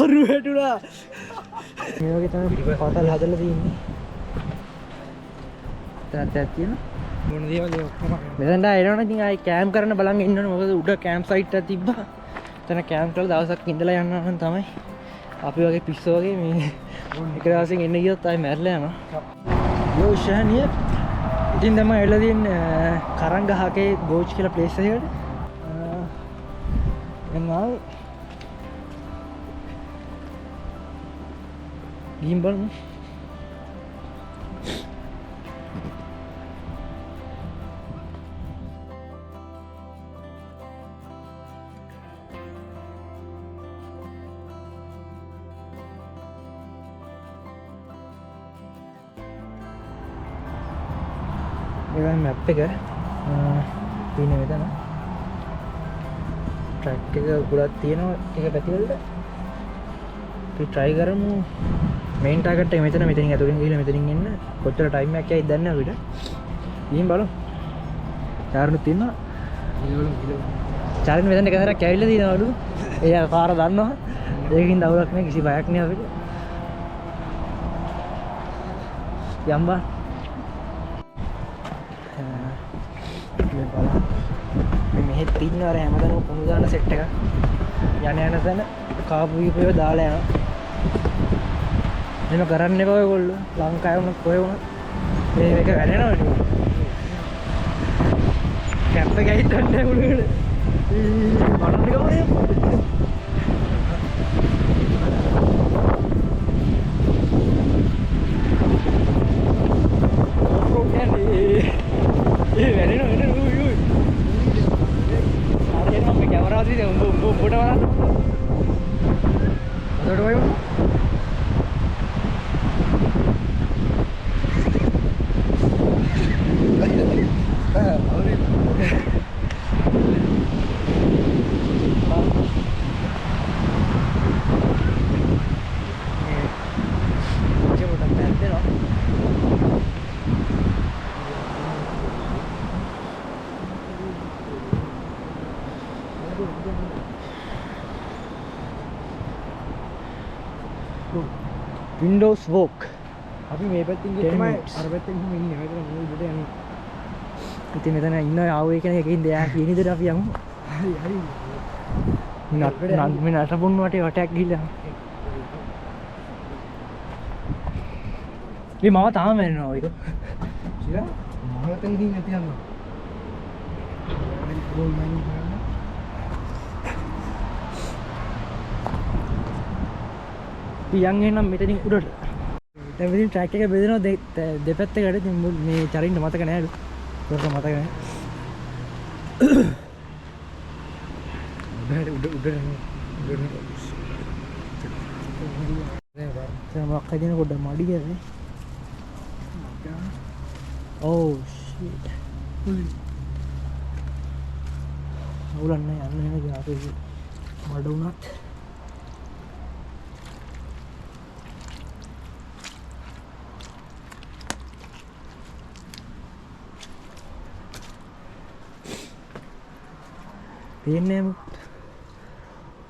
අරු වැටුණා. මේ වගේ තමයි පතල් හදලා තියෙන්නේ. තාත්තක් තියෙනවා. මොන දේවල් ඔක්කොම මෙතනට එනවනේ ඉතින් ආයි කැම්ප් කරන්න බලන් ඉන්න ඕනේ. මොකද උඩ කැම්ප් සයිට් එකක් තිබ්බා. එතන කැම්ප් කරලා දවසක් ඉඳලා යන්න නම් තමයි අපි වගේ පිස්සෝ වගේ මේ එක දවසකින් එන්න ගියොත් ආයි මැරලා යනවා. යෝ ෂහනිය ඉතින් තමයි එලා තියෙන්නේ කරංගහකේ ගෝච් කියලා ප්ලේස් එකකට. එන්නා ගිහින් බලමු. මේවා මැප් එක තියෙන මෙතන ට්‍රැක් එක ගොඩක් තියෙනවා එක පැතිවලට. අපි try කරමු මේන් ටාගට් එක මෙතනින් ඇතුලින් ගිහලා මෙතනින් එන්න. කොච්චර ටයිම් එකක් යයිද දන්නේ නැහැ අපිට. ගිහින් බලමු. චාරණුත් ඉන්නවා. චාරණ මෙතන එකතරක් ඇවිල්ලා තියෙනවලු. එයා පාර දන්නවා. ඒකකින් දවුලක් නැහැ කිසි බයක් නැහැ අපිට. යම්බා මෙහෙත් තින්නවා අර හැමදාම කුණු දාන සෙට් එක. යන තැන කාපු වීපේව දාලා යනවා. එහෙම කරන්න එපා ඔයගොල්ලෝ. ලංකාවේ වුණත් කොහෙ වුණත් මේ එක වැඩෙනවා නේ. කැම්ප් එක හිටන්නේ නැහැ උඩට. බලන්න ගමනේ. ඒ වැඩෙනවා නේ. උඹට බලන්න. අදට වයෝ. Windows walk. අපි මේ පැත්තෙන් ගිහින් තමයි අර පැත්තෙන් ගිහින් ඉන්නේ. මෙතන මේ උඩට යන්නේ. ඉතින් මෙතන ඉන්න ආවේ කෙනෙක් එකකින් දෙයා කියන විදිහට අපි යමු. හරි හරි. මේ නටබුන් වටයක් ගිහිල්ලා. මේ මාව තාම මැරෙනවා ඔයක. ඉතින් මම මෙතන ගිහින් නැති යනවා. ගෝල් මයින් කරන්න. පියන් එනම් මෙතනින් උඩට. දැන් ඉතින් ට්‍රැක් එක බෙදෙනවා දෙපැත්තකට. ඉතින් මේ චරින්ට මතක නෑලු. උඩට මතක නෑ. උඩට මොකක් හදින පොඩ්ඩක් මඩි කියන්නේ. Oh shit. අවුලන්නේ යන්න වෙන ගියා අපේ මඩ උනත්. පේන්නේ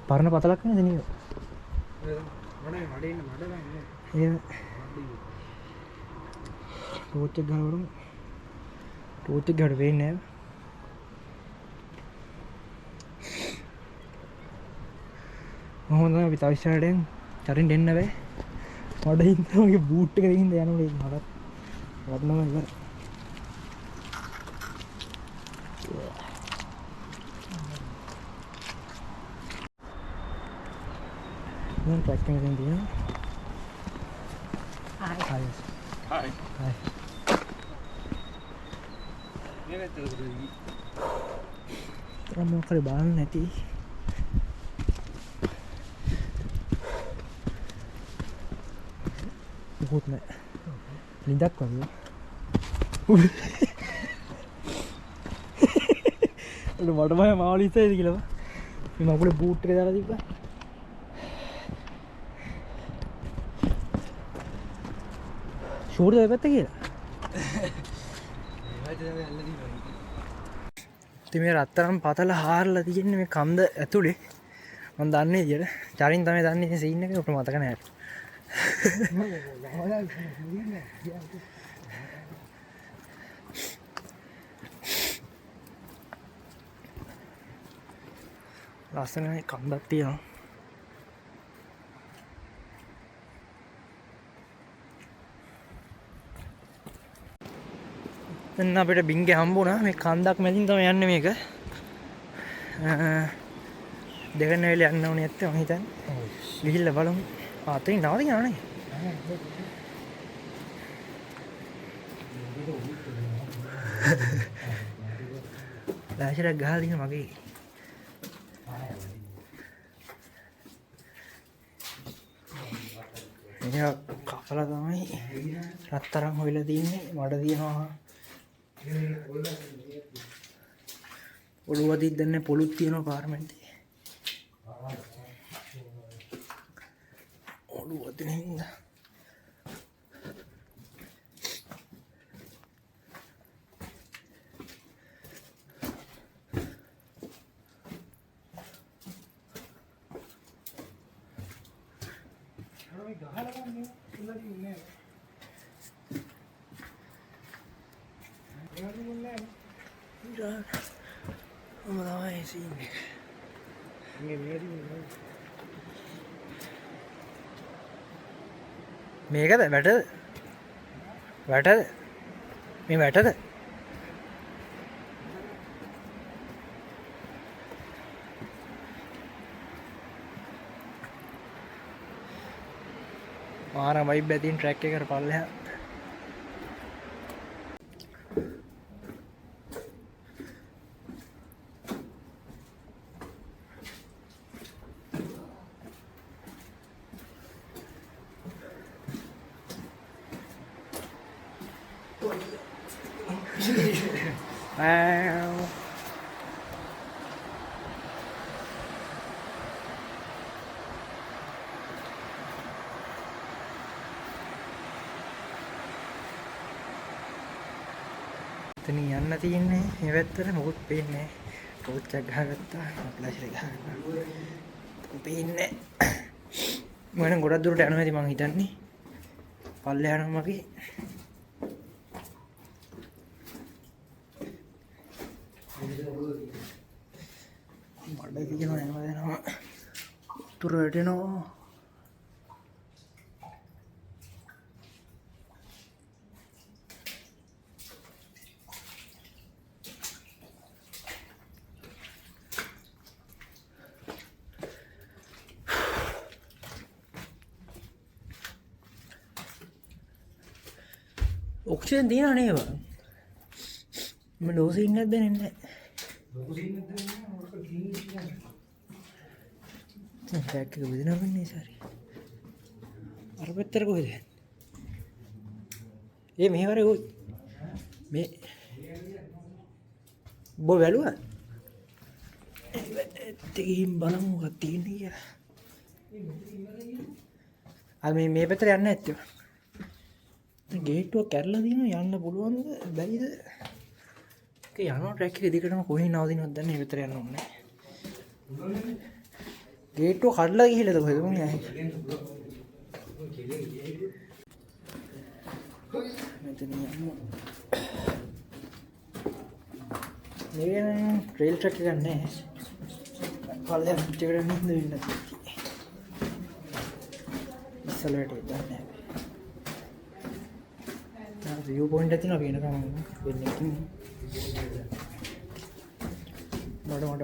පරණ පතලක් නේද නියෝ. මඩේ ඉන්න මඩ නැහැ. ඒ ටෝච් එක ගහවලු. ටෝච් එක ගහට වෙන්නේ නැහැ. මොහොතම අපි තව ඉස්සරහට චරින් දෙන්න බෑ. මඩ හින්දා මගේ බූට් එක දෙකින් යනකොට ඒක මඩත් වත්නම ඉවර. දැන් ට්‍රැක් එකෙන් තියෙනවා. Hi. Hi. Hi. මොකද බලන්න නැති. මොකුත් නැහැ. ලිඳක් වගේ. මට බය මාළු ඉස්සෙයිද කියලා. මේ මගුලේ බූට් එක දාලා තිබ්බා. ෂෝට් දෙපැත්ත කියලා. ඉතින් මේ රත්තරන් පතල හාරලා තියෙන්නේ මේ කන්ද ඇතුලේ. මම දන්නේ විදියට චරින් තමයි දන්නේ සීන් එක උට මතක නැහැ. ලස්සනයි කන්දක් තියෙනවා. දැන් අපිට බින්ගේ හම්බුණා මේ කන්දක් මැදින් තමයි යන්නේ මේක. දෙවෙනි වෙලේ යන්න ඕනේ නැත්තේ මම හිතන්නේ. ගිහිල්ලා බලමු. අතේ නවතින් යන්නේ. ලෑෂරක් ගහලා දින මගේ. එයා කපලා තමයි රත්තරන් හොයලා තින්නේ. මඩ දිනවා. ඔළුව දිද්දන්නේ පොලුත් තියෙනවා පාර්ලිමේන්තේ. ඔළුව දිනින්න. මේකද වැටද වැටද මේ වැටද මාර වයිබ් ඇතින් ට්‍රැක් එකට පල්ලෙහා එතන යන්න තියෙන්නේ මේ පැත්තට මොකුත් පේන්නේ නැහැ. ටෝච් එකක් ගහගත්තා. ෆ්ලෑෂ් එක ගහගත්තා. පේන්නේ නැහැ. මම ගොඩක් දුරට යනවා ඇති මං හිතන්නේ. පල්ලේ යනවා මගේ. මඩ කියනවා යනවා දෙනවා. උතුර වැටෙනවා. ඔක්සිජන් තියෙනව නේද? මම ඩෝස් එකක් දැනෙන්නේ නැහැ. ඩෝස් එකක් දැනෙන්නේ නැහැ. මොකද ක්ලීන් කියන්නේ. ටැක් එක බෙදනවා වෙන්නේ සරි. අර පැත්තට කොහෙද? මෙහෙවරේ කොයි? මේ බෝ වැළුවා? ඒකකින් බලමු මොකක්ද තියෙන්නේ කියලා. මේ පැත්තට යන්නේ නැත්තේ. ගේට්ටුව කැරලා තියෙනවා යන්න පුළුවන්ද බැයිද? ඒක යනවා ට්‍රැක් එක දිගටම කොහෙන් නවතිනවද දන්නේ මේ පැත්තට යන්න ඕනේ. ගේට්ටුව කඩලා ගිහලාද කොහෙද මම යන්නේ? මෙතන යමු. මේ ට්‍රේල් ට්‍රැක් එක නැහැ. පල්ලෙහාට පිටකට නින්ද වෙන්න තියෙන්නේ. ඉස්සලට යන්න. व्यू पॉइंट है ना वेन का वेन मोड़ मोड़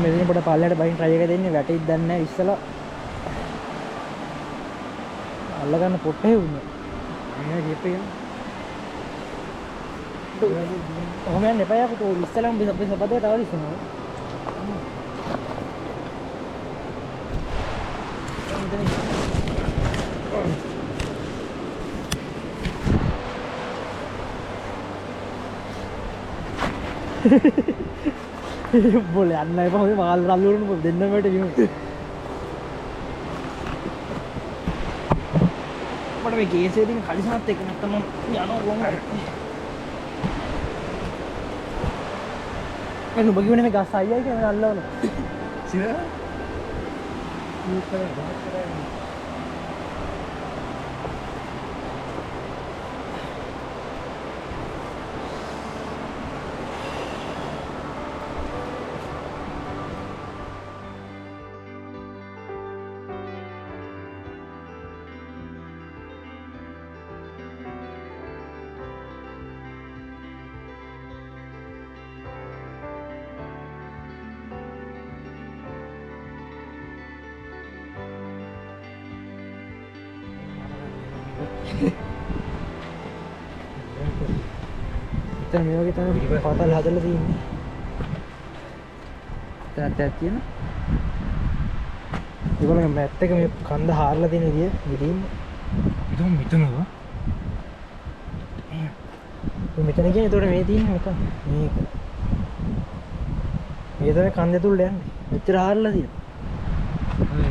මෙතන පොඩ පල්ලයට බයින් try එක දෙන්නේ වැටෙයිද දන්නේ නැහැ ඉස්සලා අල්ල ගන්න පොට්ටේ වුණා මේ ජීප් එක ඔහොම යන්න එපා යකෝ ඉස්සලම බිසපදේ තවලි ඉස්සනවා boleh aneh apa sih bakal ralurun buat dendam itu gimana? Pada begini sih ini kali sana tekan teman ya no uang ada. Kan nu bagaimana gas saya kan Allah no. Sih? Ini keren banget keren. Kita memang kita hotel hotel di ini. Hati-hati na. Ibu lagi mette kami kanda har lah di ni dia, jadi itu apa? Itu macam ni kan itu orang meti ni macam ni. Itu ni kanda tu le, macam har lah dia.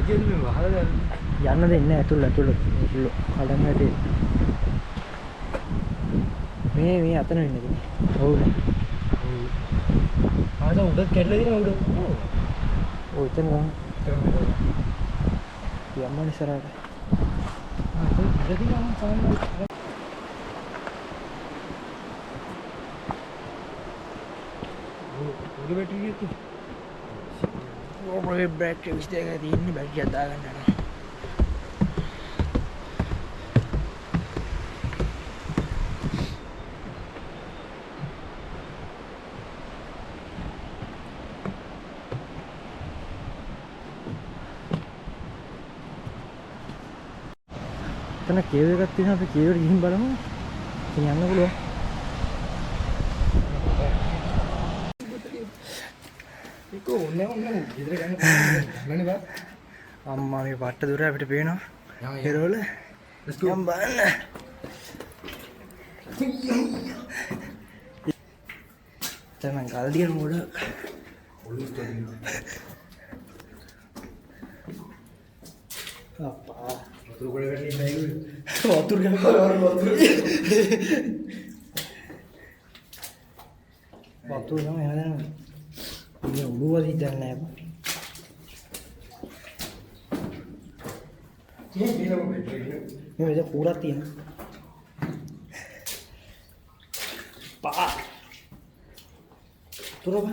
Itu ni bahar lah. Jangan deh ni itu lah, ada ni ada. මේ අතන වෙන්නේ නේ. ඔව්නේ. ඔව්. ආද උඩ කැඩලා දිනා උඩ. ඔව් එතන ගන්න. යම්මන ඉස්සරහට. ආ ඒක ඉඳි ගමන් සාමාන්‍ය. උඩ බැටරි එක. ඔබේ බැටරි විශ්ලේෂණය කරලා තියෙන්නේ බැටරිය දාගන්න නෑ. Karena kewe එකක් තියෙනවා අපි kewe වලට ගිහින් බලමු. ඉතින් යන්න පුළුවන්. ඒක ඕනේ ගෙදර ගන්න බලන්න බා. අම්මා මේ පට්ට දුර අපිට පේනවා. ඒරවල යම් බලන්න. දැන් ගල් දින මොඩ ඔලුස් දෙනවා. අප්පා වතුර ගොඩ වැටෙන්නේ නැහැ. වතුර ගන්නවා වතුර. වතුර තමයි එනවා. මේ උඩුව දිදන්නේ නැහැ. මේ මෙතන පුරක් තියෙනවා. පා. තුරබ.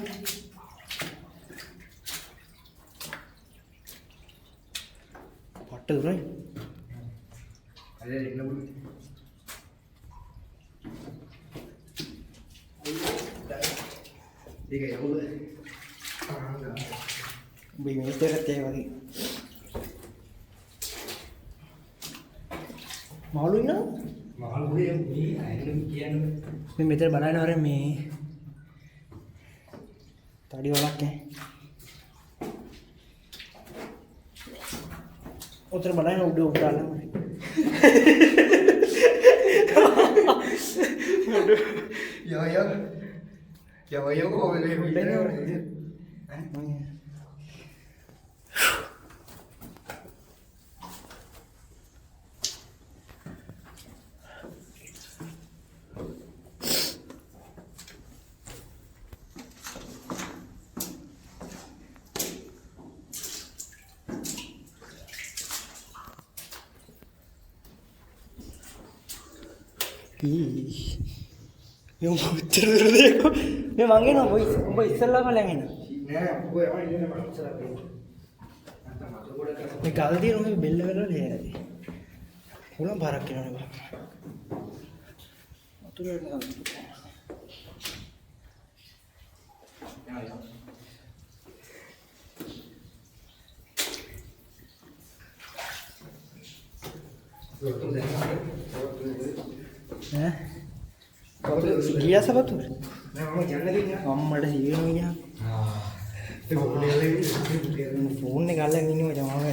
පට්ට දුරයි. අද එන්න බුදු. ඒක යවුද? බයි මේස්තරත් ඒ වගේ. මාළු ඉන්නවා? මාළු මේ අයින් කියන්නේ. මේ මෙතන බලන්න හරි මේ තඩි වලක් ඈ. උතර බලන්න උඩ උඩාලා. Ya kok boleh bilangnya. Yung bocor dulu aku, memangnya no boy istilah apa yang ini? Nah, boy apa ini nama istilah apa? Ini kalau dia orang bela bela dia, pulang barak kira nih bang. Tuh dia nih. Gila siapa tuh? Mama ada sih ini ya. Phone nih kalian ini macam apa?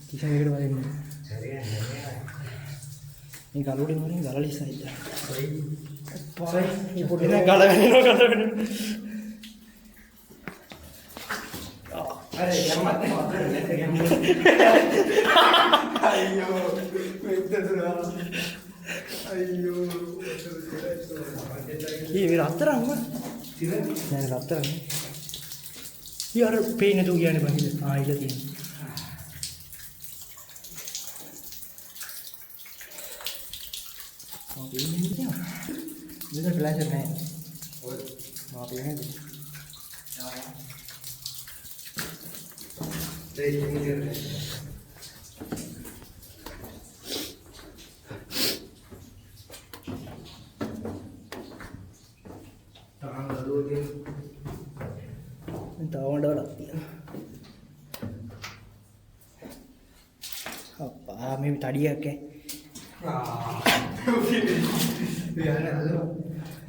කිසිම එකකට වදින්නේ නැහැ. මේ ගලුඩින් වලින් ගලලි සයිද. පොයි මේ පොඩි නේ ගල වෙනවා. අර යම්මත් අයියෝ මෙතනදා අයියෝ මේ රත්තරන් නෑ රත්තරන් යාර පේන්නේ තු කියන්නේ බහිද ආයිල තියෙන ඔය පේන්නේ නේද මේක ෆ්ලෑෂ් නෑ ඔය මා පේන්නේ මේ තඩියක්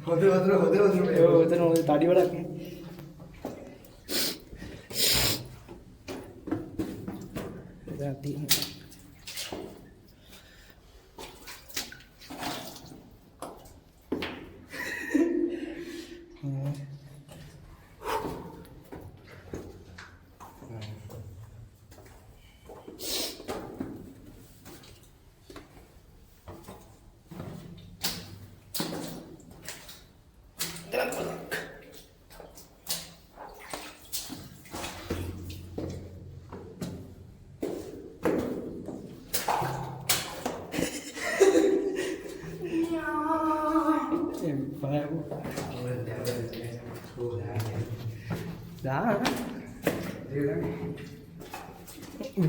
තඩි වලක්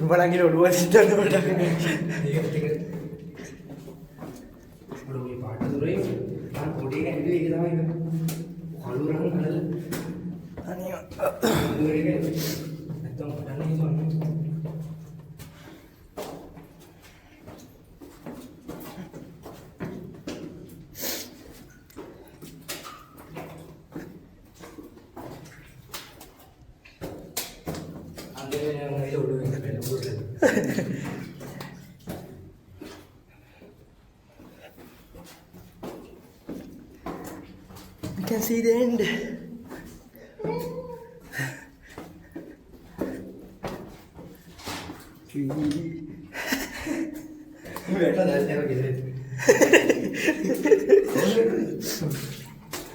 බලංගිර ඔළුව සිද්ධන්න පටන් ඔළුවේ පාට දුරේ මම පොඩි එකක් ඉන්නේ ඒක තමයි කළුරන් හදලා අනේ දුරේ නැත්තම් පටන්නේ ඉන්නේ You can see the end.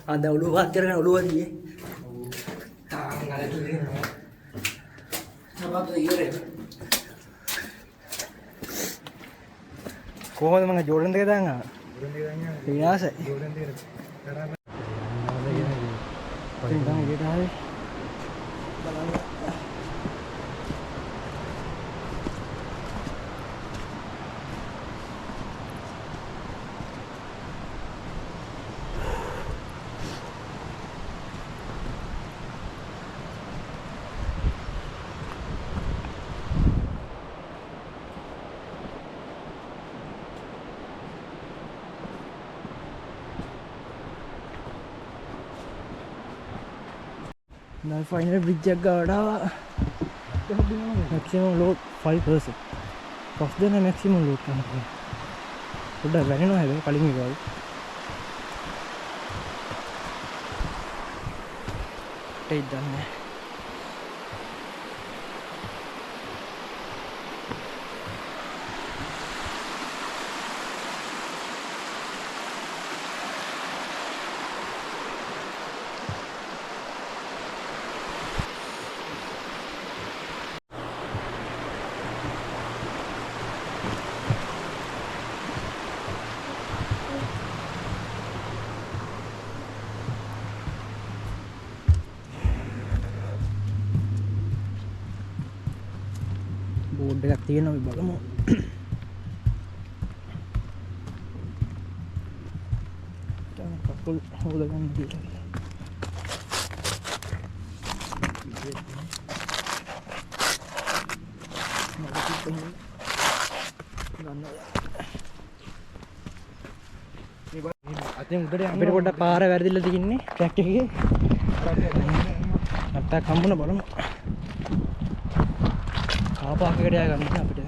Ada ulu wajar kan ulu dia. Tangan ada tu dia. Apa tu ini? කොහොමද මම ජෝඩන් දෙක දාන්න ආවා. ජෝඩන් දෙක දාන්න. විනාශයි. ජෝඩන් දෙක කරා. ඉතින් දැන් ඊට ආවේ බලන්න. Now final bridge gada maximum load 5%. First day maximum load කරනවා. පොඩ්ඩක් වැනෙනවා හැබැයි කලින් එක වගේ. ඒක දන්නේ. බෝඩ් එකක් තියෙනවා අපි බලමු. දැන් කකුල් හොදගන්න කියලා. අතින් උඩට අපිට පොඩ්ඩක් පාර වැරදිලා තින්නේ ට්‍රැක් එකේ. නැත්තම් හම්බුන බලමු. ආපාකකට යා ගන්න අපිට.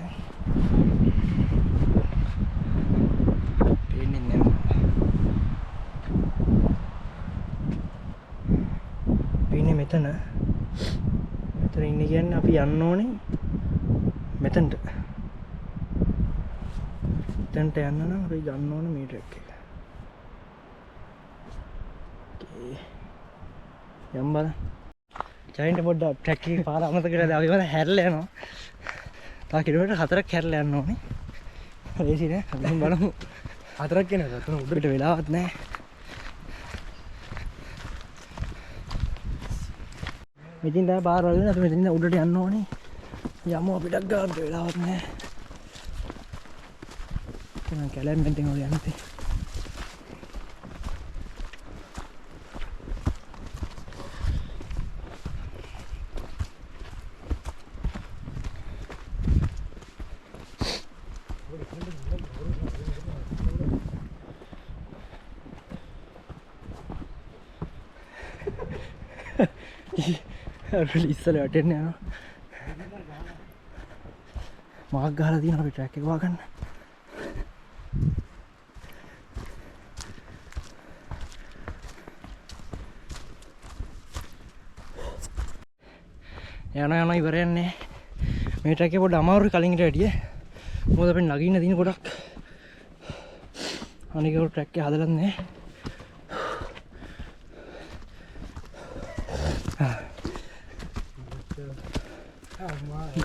අපි යන්න ඕනේ මෙතනට. එතනට යන්න නම් අපි ගන්න ඕනේ මේ ට්‍රැක් එක. යම් බලන්න. ජයින්ට පොඩ්ඩක් ට්‍රැක් එකේ පාර අමතක කරලා අපි වල හැරලා යනවා. තව කිලෝමීටර් 4ක් හැරලා යන්න ඕනේ. ලේසි නෑ. අපි බලමු. 4ක් කියනද? තුන උඩට වෙලාවක් නෑ. මෙතින් තමයි පාර වල අපි මෙතින් උඩට යන්න ඕනේ. යමු අපිට ගන්න වෙලාවක් නෑ. මම කැලෙන් මෙතෙන් ඔය යන්නේ. ඉස්සල වැටෙන්න යනවා. මාක් ගහලා තියෙනවා අපි ට්‍රැක් එක වහගන්න. යනවා ඉවරයන්නේ. මේ ට්‍රැක් එක පොඩ්ඩ අමාරුයි කලින්ට වැඩිය. මොකද අපි නගින්න තියෙන ගොඩක්. අනික ට්‍රැක් එක හදලා නැහැ.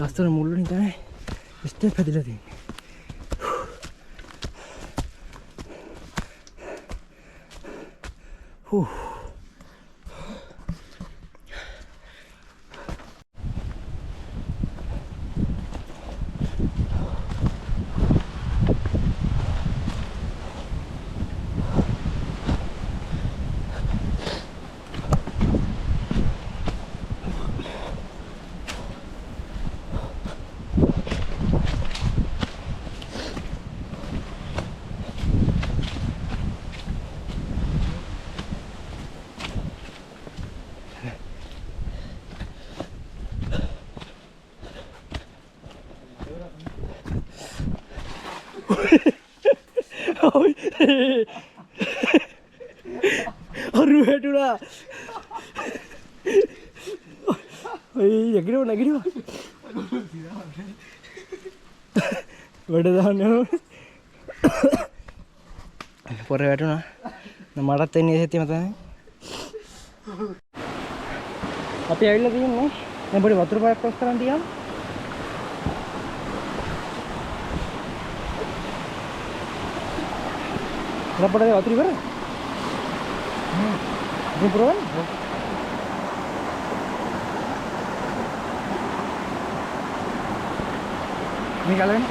ගස්තර මුල්ලුනේ තමයි ස්ටෙප් හැදිලා තියෙන්නේ. අරු වැටුණා. ඔය යකිරෝ නැගිරිවා. වැඩ දාන්න යනවා. පොර වැටුණා. මටත් එන්නේ ඒ සෙතියම තමයි. අපි ඇවිල්ලා තියෙන්නේ දැන් පොඩි වතුර පාරක් ක්‍රොස් කරන් තියන්න. Berapa dari waktu ibarat? Ini peruan? Ini kalian?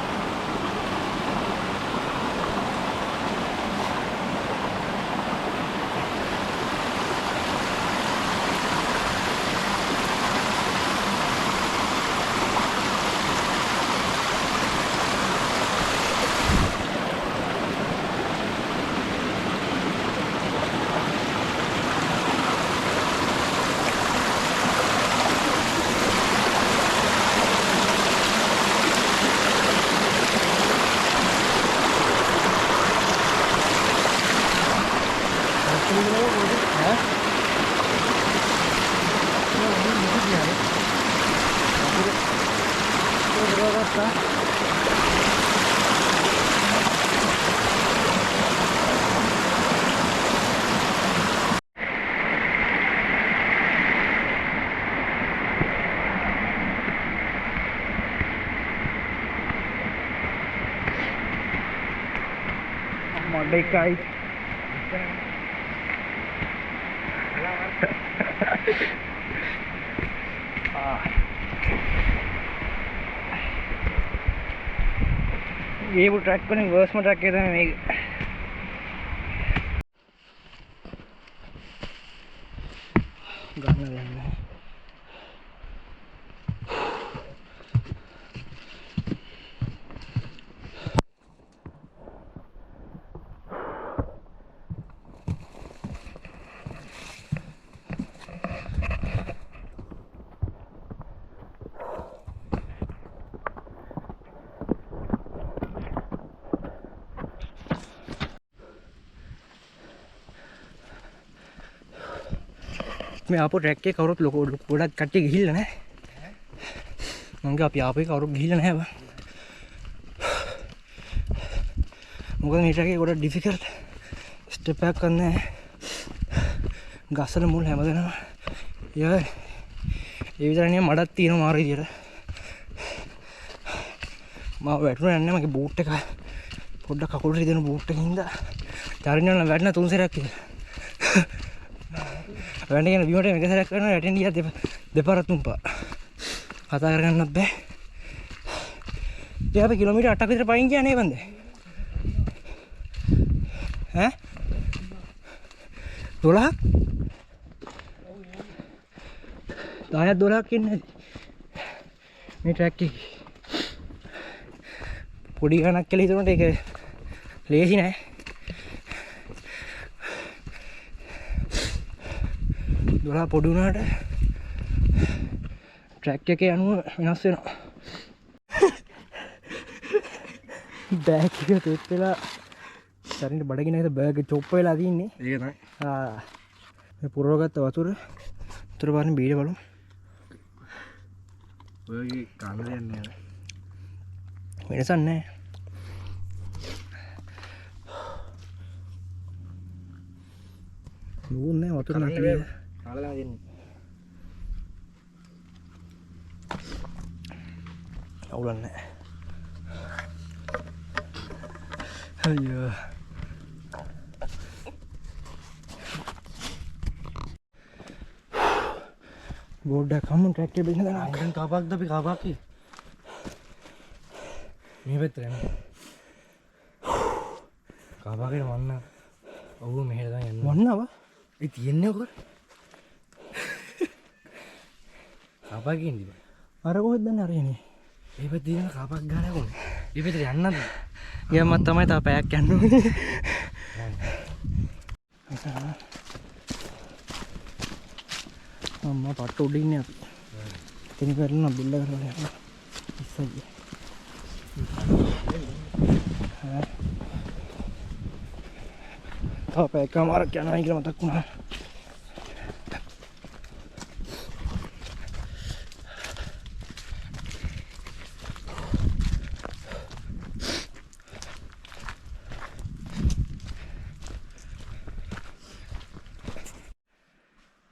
Merdeka itu. ये वो ट्रैक पर नहीं वर्स में ट्रैक कहते हैं मैं गाना गाना मैं आपको ट्रैक के करो लोगों गोड़ा कट्टी गिल ना මංගේ අපි ආපේ කවුරුත් ගිහිල්ලා නැහැ බං. මොකද මේ ට්‍රැක් එක ගොඩක් ඩිෆිකල්ට්. ස්ටෙප් එකක් ගන්න නැහැ. ගස්සන මුල් හැමදේම. ඒ විතර නෙවෙයි මඩක් තියෙනවා මාර විදියට. මම වැටුණා නැහැ මගේ බූට් එක පොඩ්ඩක් කකුලට රිදෙන බූට් එකකින් ඉඳලා. චරිණ්‍යන වැටෙන 3 සැරයක් කියලා. වැටෙන බිමට එක සැරයක් කරනවා වැටෙන ගියා දෙපාරක් තුන්පාර. කතා කරගන්නත් බෑ. ඉතින් අපි කිලෝමීටර් 8ක් විතර පයින් ගියා නේ බන්දේ. ඈ 12ක් 10ක් 12ක් ඉන්නේ මේ ට්‍රැක් එකේ. පොඩි ගණක් කියලා හිතනකොට ඒක ලේසි නෑ. දොලා පොඩි වුණාට ට්‍රැක් එකේ අනුව වෙනස් වෙනවා. බෑග් එක තෙත් වෙලා සරින්ට බඩගින එක බෑග් එක චොප් වෙලා තින්නේ. ඒක තමයි. මේ පුරවගත්ත වතුර උතර පාරෙන් බීඩ බලමු. ඔයගේ කන්න දෙන්නේ නැහැ. වෙනසක් නැහැ. නෝන්නේ වතුර නැති. කාලලා දෙන්නේ. අවුලක් නැහැ. අයියෝ. ගොඩක් හම්ම ට්‍රැක් එකේ බින්න දානවා. දැන් කාපාක්ද අපි කාපාක්කි. මේ පැත්තට යන්න. කාපාකේ වන්න. ඔව් මෙහෙට දැන් යන්න. වන්නව? ඒ තියන්නේ කොහෙද? කාපාකේ ඉඳි. අර කොහෙද දැන් අරගෙන? මේ පැත්තේ ඉන්න කාපාක් ගානේ කොහොමද? මේ පැත්තට යන්නද? ගියමත් තමයි තා පැයක් යන්න ඕනේ. අම්මා පට්ට උඩ ඉන්නේ අපි. එතන කරලා බිල්ල කරලා යන්න. ඉස්සයි. තාපේ කමාරක් යනවා කියලා මතක් වුණා.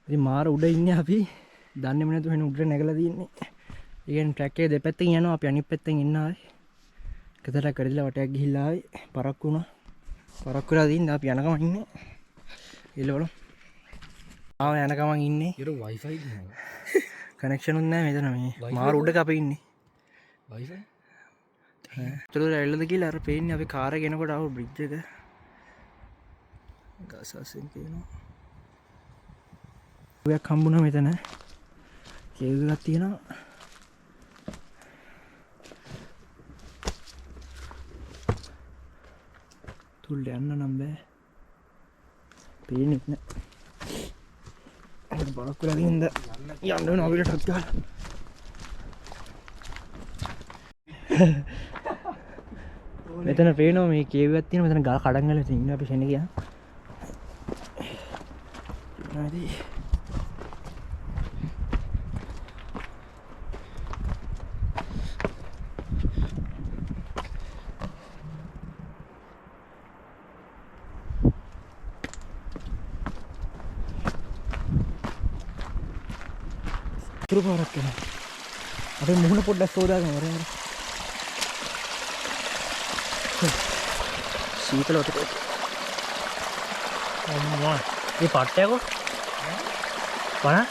ඉතින් මාර උඩ ඉන්නේ අපි. දන්නේම නැතුව වෙන උඩට නැගලා තින්නේ. ඒ කියන්නේ ට්‍රැක් එකේ දෙපැත්තෙන් යනවා අපි අනිත් පැත්තෙන් ඉන්න ආවේ. එකතරක් කරලා වටයක් ගිහිල්ලා ආවේ. පරක් වුණා. පරක් වෙලා තින්නේ අපි යනකම ඉන්නේ. ඉල්ල බලමු. යනකම ඉන්නේ. ඊට වයිෆයි නෑ. කනෙක්ෂන් උත් නෑ මෙතන මේ. මාර උඩක අපි ඉන්නේ. වයිෆයි? චලෝ ඇවිල්ලාද කියලා අර පේන්නේ අපි කාර් එක එනකොට ආව බ්‍රිජ් එක. ගාසස්ෙන් කියනවා. ඔයක් හම්බුණා මෙතන. කේව් එකක් තියෙනවා. තුල් යන්න නම් බෑ. පේන්නේ නැහැ. අර බලක් වෙලා ගින්ද යන්න වෙන අපිට ටක් ගාලා. මෙතන පේනවා මේ කේව් එකක් තියෙනවා. මෙතන ගල් කඩන් ගාලා ඉන්න අපි ෂෙන ගියා. හරි. පාරක් යනවා. අපේ මුහුණ පොඩ්ඩක් සෝදාගෙන වරේ. සීතල වතුර. අම්මා. මේ පට්ටයකෝ. පණ.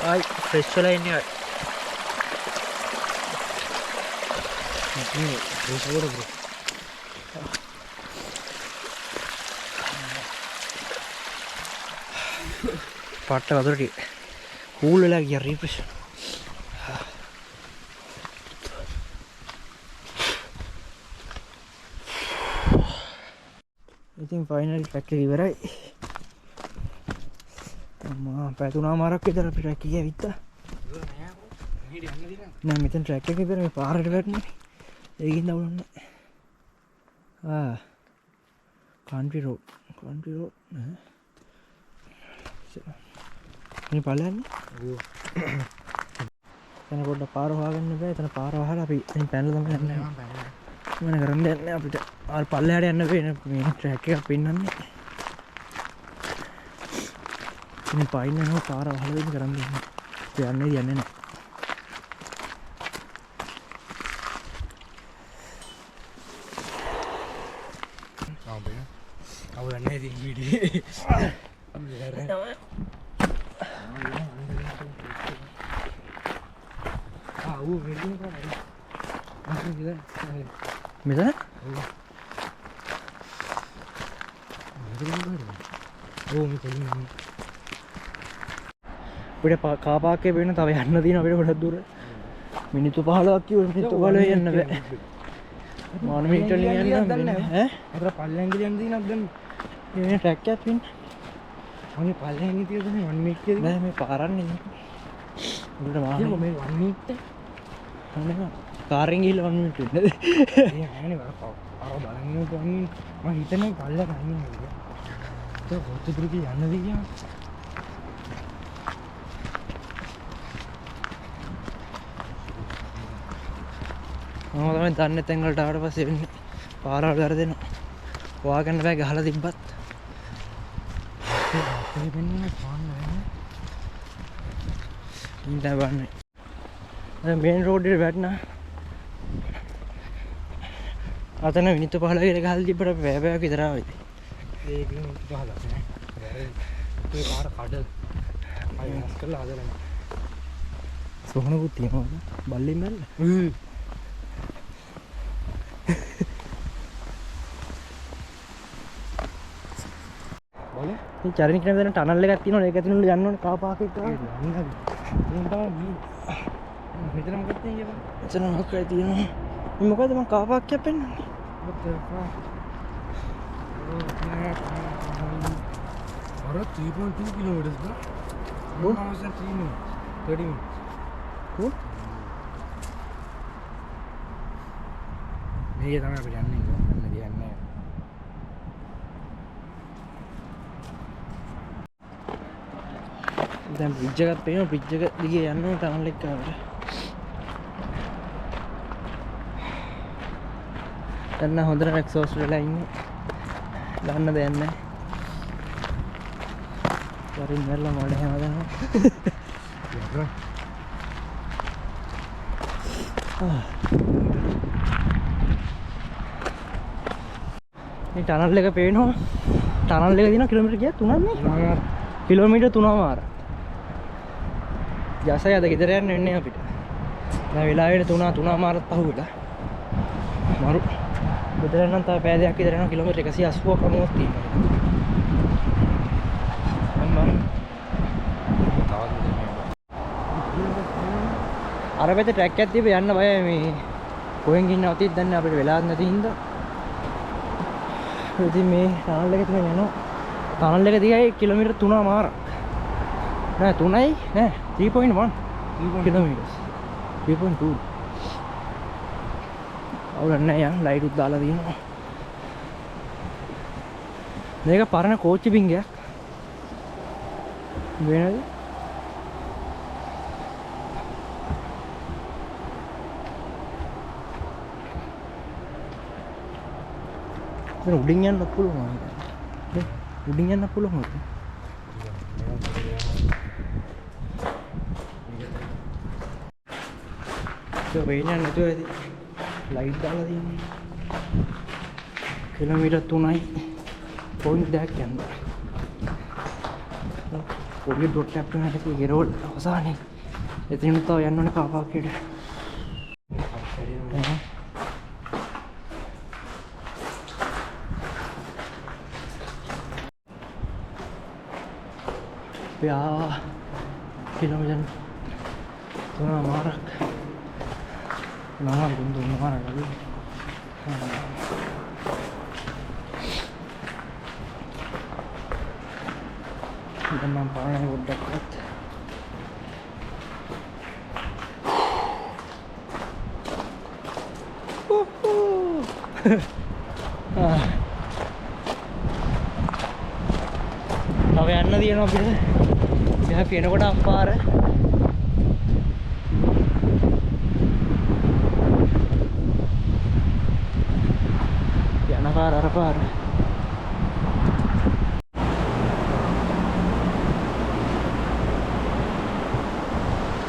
ආයි ෆ්‍රෙෂ් වෙලා ඉන්නේ. මේ රෝසවල බ්‍රෝ. පට්ට වතුරට කූල් වෙලා ගියා රිෆ්‍රෙෂ්. ඉතින් ෆයිනල් ට්‍රැක් එක ඉවරයි. අම්මා පැතුනා මාරක් විතර අපි ට්‍රැක් එකේ ඇවිත්තා. නෑ මෙතන ට්‍රැක් එක ඉවර මේ පාරට වැටුනේ. ඒකින් දවුලන්නේ. country road නෑ. මේ ඵලයන්නේ. ඔව්. එතන පොඩ්ඩක් පාර හොයාගන්න බෑ. එතන පාර වහලා අපි එතන පැනලා තමයි යන්නේ. මම පැනලා. මොන කරන්නේ නැහැ අපිට. ආල් පල්ලෙහාට යන්න බෑ. මේ ට්‍රැක් එකක් පෙන්නන්නේ. ඉතින් පයින් යනවා පාර වහලා දෙන්න කරන්නේ. යන්නේ නැහැ. අවුලන්නේ ඉතින් වීඩියෝ. ඌ මෙතන කරා. මෙතන? ඔව්. අපිට කාර් පාක් එකේ වෙන තව යන්න තියෙන අපිට ගොඩක් දුර. මිනිත්තු 15ක් කිව්වොත් මිනිත්තු 15 යන්න බෑ. මොන මිනිත්තු වලින් යන්න ඈ? අතර පල්ලෙන් ගියන් දිනක් දැන් මේ ට්‍රැක් එකක් පින්න. මොනේ පල්ලෙන් ගියද මේ 1 මිනිත් කියලා. නෑ මේ පාරන්නේ. උඩට වාහනේ මේ 1 මිනිත් අනේ කාරෙන් ගිහලා 1 මිනිත් වෙන්නද? ඒ නෑනේ අර බලන්න ඕනේ. මම හිතන්නේ පල්ලෙන් යන්නේ කියලා. ඒක කොච්චර දුරට යන්නද කියලා. මම තමයි දන්නේ තැන් වලට ආවට පස්සේ වෙන්නේ පාරවල් වැරදෙනවා. හොයාගන්න බෑ ගහලා තිබ්බත්. ඒ වෙන්නේ පාන්න නෑ. ඉඳන් වන්නේ. දැන් මේන් රෝඩ් එකට වැටෙනා. අතන මිනිත්තු 15 කියලා ගහලා තිබ්බට අපි පැය පැයක් විතර ආවයි. ඒක මිනිත්තු 15ක් නෑ. ඒ පාර කඩ. අය වෙනස් කරලා හදලා. සෝහනකුත් තියනවාද? බල්ලෙන් බැලලා. මේ චරිනි කියන දේ ටනල් එකක් තියෙනවා ඒක ඇතුළේ යන්න ඕනේ කාර් පාක් එකට. මෙතන තමයි මෙතන මොකක්ද කියන්නේ? එතන මොකක්ද තියෙන්නේ? මේ මොකද මම කාර් පාක් එකක් පෙන්නන්නේ. අර 3.2 kilometers බා. What was that 3 minutes? 30 minutes. Cool. මේක තමයි අපිට යන්නේ යන්න දෙන්නේ. දැන් බ්‍රිජ් එකක් පේනවා බ්‍රිජ් එක දිගේ යන්න ඕන ටනල් එක ආවට. දැන් හොඳට එක්සෝස්ට් වෙලා ඉන්නේ. ගන්න දෙයක් නැහැ. වරින් මෙල්ල මොඩ හැමදාම. මේ ටනල් එක පේනවා. ටනල් එක දින කිලෝමීටර් ගියා 3ක් නේ. කිලෝමීටර් 3මාර. ජසය අද ගෙදර යන්න වෙන්නේ අපිට. දැන් වෙලා වෙන 3මාරත් පහුවෙලා. මරු. ගෙදර යන්න තව පැය දෙකක් විතර යනවා කිලෝමීටර් 180ක් 90ක් තියෙනවා. අර පැත්තේ ට්‍රැක් එකක් තිබ්බ යන්න බයයි මේ කොහෙන් ගින්න අවතිත් දන්නේ අපිට වෙලාවක් නැති හින්දා. ඉතින් මේ ටනල් එක තියෙන යනවා. ටනල් එක දිගයි කිලෝමීටර් 3මාරක්. නෑ 3යි නෑ 3.1 kilometers 3.2 අවුලක් නෑ යන් ලයිට් උත් දාලා තියෙනවා. මේක පරණ කෝච්චි බින්ගයක් වෙනද දැන් උඩින් යන්න පුළුවන් නේ උඩින් යන්න පුළුවන් නේද වෙන්නේ නැතුව ඇති ලයිට් දාලා තියෙන්නේ කිලෝමීටර් 3යි පොයින්ට් දෙකක් යනවා පොඩි ඩොට් එකක් තමයි ඒක ගෙරවල අවසානයේ එතනින් තව යන්න ඕනේ කාර් පාක් එකට යා kilometre 3මාරක් Nah, untuk mana lagi? Kita nampaknya udah dekat. Tapi anda dia nabi අපි එනකොට අපාර යන පාර අර පාර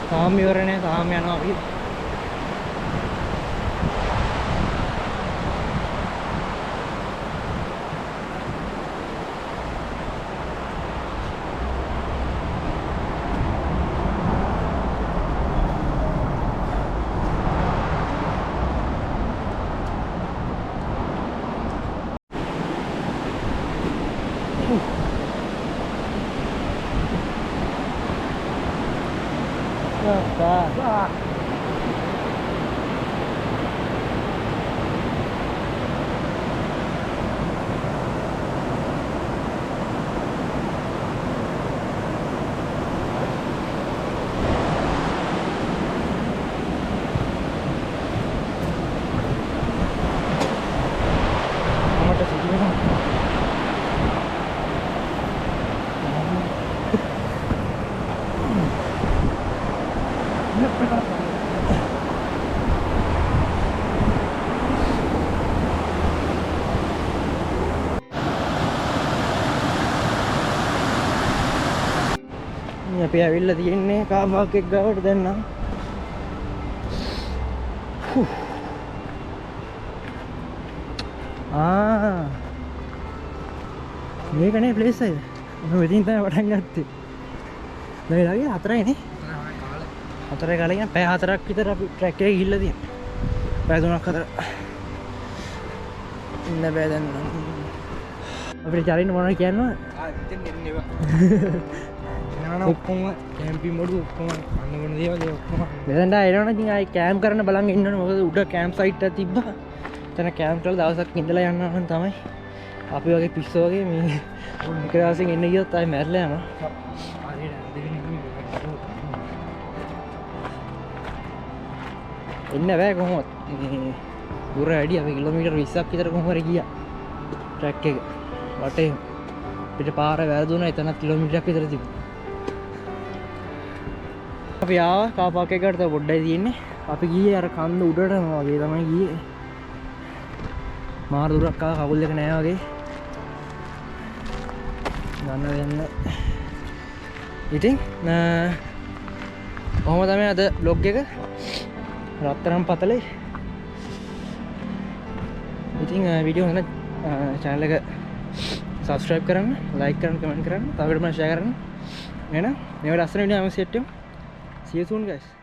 තාම ඉවර නෑ තාම යනවා අපි අපි ඇවිල්ලා තියෙන්නේ කාර් පාක් එක ගාවට දැන් නම් මේකනේ ප්ලේස් එක මම මෙතනින් තමයි පටන් ගත්තේ දැන් ඊළඟ 4යි නේ 4යි කාලේ කියන පැය 4ක් විතර අපි ට්‍රැක් එකේ ගිහිල්ලා තියෙනවා පැය 3ක් 4 ඉන්න බෑ දැන් අපිට චරින්න මොනවද කියන්නවද ඉතින් එන්නේ ඔක්කොම කැම්පින් මොඩු ඔක්කොම අන්න මොන දේවල් ඔක්කොම මෙතනට එනවනේ ඉතින් ආයි කැම්ප් කරන්න බලන් ඉන්න ඕනේ මොකද උඩ කැම්ප් සයිට් එකක් තිබ්බා එතන කැම්ප් කරලා දවසක් ඉඳලා යන්න ඕන තමයි අපි වගේ පිස්සෝ වගේ මේ එක දවසකින් එන්න ගියොත් ආයි මැරලා යනවා එන්න බෑ කොහොමද මේ දුර වැඩි අපි කිලෝමීටර් 20ක් විතර කොහොම හරි ගියා ට්‍රැක් එක වටේ පිට පාර වැරදුනා එතනත් කිලෝමීටරයක් විතර තිබුණා අපි ආවා කාර් පාක් එකකට තව පොඩ්ඩයි තියෙන්නේ අපි ගියේ අර කන්ද උඩටම වගේ තමයි ගියේ මාර දුරක් ආවා කකුල් දෙක නෑ වගේ ගන්න වෙන්න ඉතින් කොහොම තමයි අද vlog එක රත්තරන් පතලේ ඉතින් වීඩියෝ හොඳ channel එක subscribe කරන්න like කරන්න comment කරන්න තව විදිහට share කරන්න එහෙනම් මේ වගේ ලස්සන වීඩියෝ අපි සෙට් වෙමු see you soon guys